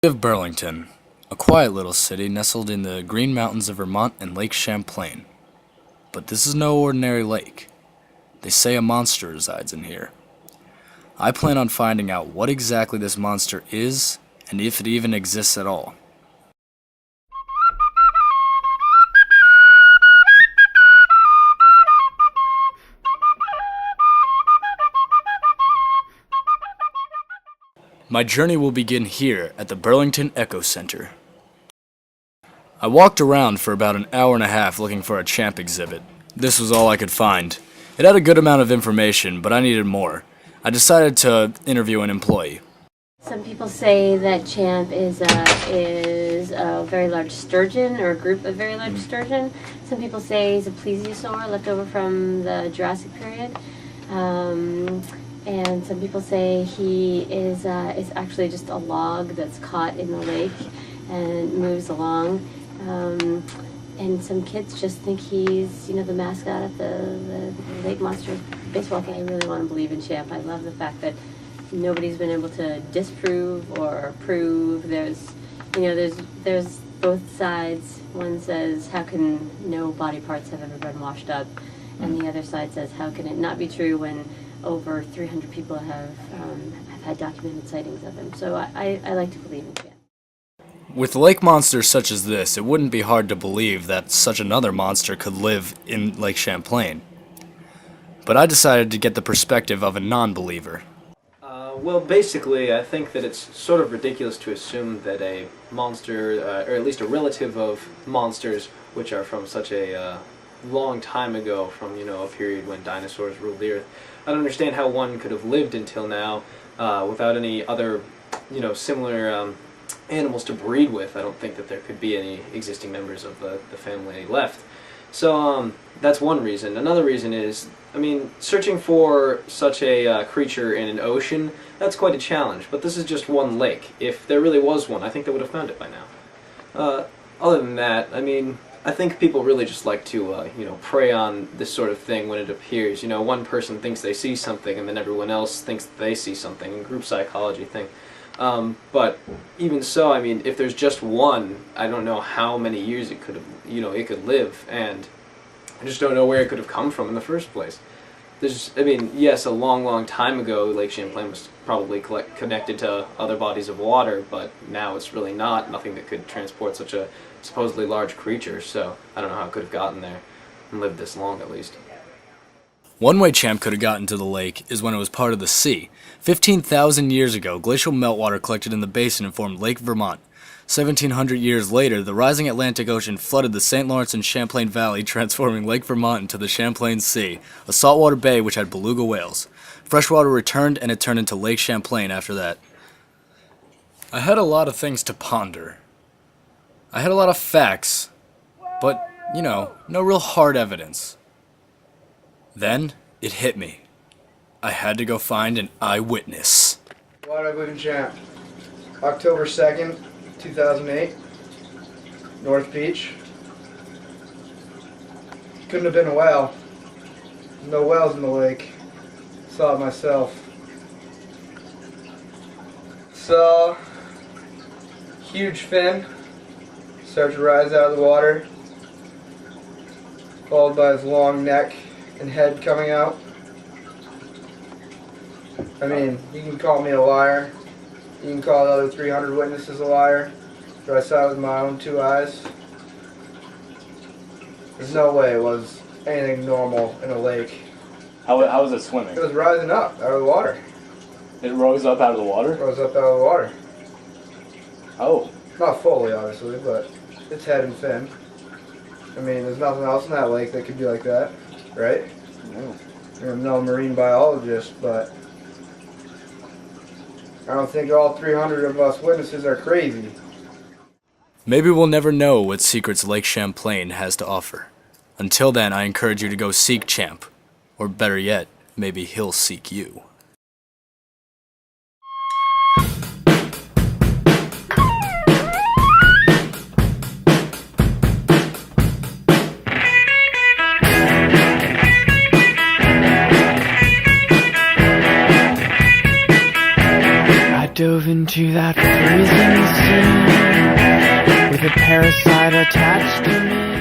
Of Burlington, a quiet little city nestled in the Green Mountains of Vermont and Lake Champlain. But this is no ordinary lake. They say a monster resides in here. I plan on finding out what exactly this monster is and if it even exists at all. My journey will begin here at the Burlington Echo Center. I walked around for about an hour and a half looking for a Champ exhibit. This was all I could find. It had a good amount of information, but I needed more. I decided to interview an employee. Some people say that Champ is a very large sturgeon, or a group of very large sturgeon. Some people say he's a plesiosaur left over from the Jurassic period. And some people say he is actually just a log that's caught in the lake and moves along. And some kids just think he's, the mascot of the Lake Monsters baseball game. I really want to believe in Champ. I love the fact that nobody's been able to disprove or prove. There's both sides. One says, how can no body parts have ever been washed up? And the other side says, how can it not be true when over 300 people have had documented sightings of him? So I like to believe in Champ. With lake monsters such as this, it wouldn't be hard to believe that such another monster could live in Lake Champlain. But I decided to get the perspective of a non-believer. Well, basically, I think that it's sort of ridiculous to assume that a monster, or at least a relative of monsters, which are from such a long time ago, from, a period when dinosaurs ruled the earth. I don't understand how one could have lived until now without any other, similar animals to breed with. I don't think that there could be any existing members of the family left. So that's one reason. Another reason is, searching for such a creature in an ocean, that's quite a challenge. But this is just one lake. If there really was one, I think they would have found it by now. Other than that, I think people really just like to, prey on this sort of thing when it appears. One person thinks they see something, and then everyone else thinks they see something, and group psychology thing. But even so, if there's just one, I don't know how many years it could have, it could live, and I just don't know where it could have come from in the first place. There's, yes, a long time ago, Lake Champlain was probably connected to other bodies of water, but now it's really not. Nothing that could transport such a supposedly large creature, so I don't know how it could have gotten there and lived this long, at least. One way Champ could have gotten to the lake is when it was part of the sea. 15,000 years ago, glacial meltwater collected in the basin and formed Lake Vermont. 1,700 years later, the rising Atlantic Ocean flooded the St. Lawrence and Champlain Valley, transforming Lake Vermont into the Champlain Sea, a saltwater bay which had beluga whales. Freshwater returned, and it turned into Lake Champlain after that. I had a lot of things to ponder. I had a lot of facts, but, no real hard evidence. Then, it hit me. I had to go find an eyewitness. Why do I believe in Champ? October 2nd, 2008, North Beach. Couldn't have been a whale. No whales in the lake. Saw it myself. Saw huge fin start to rise out of the water, followed by his long neck and head coming out. You can call me a liar. You can call the other 300 witnesses a liar. But I saw it with my own two eyes. There's no way it was anything normal in a lake. How was it swimming? It was rising up out of the water. It rose up out of the water? Rose up out of the water. Oh. Not fully, obviously, but its head and fin. There's nothing else in that lake that could be like that, right? No. I'm no marine biologist, but I don't think all 300 of us witnesses are crazy. Maybe we'll never know what secrets Lake Champlain has to offer. Until then, I encourage you to go seek Champ. Or better yet, maybe he'll seek you. dove into into that freezing sea with a parasite attached to me.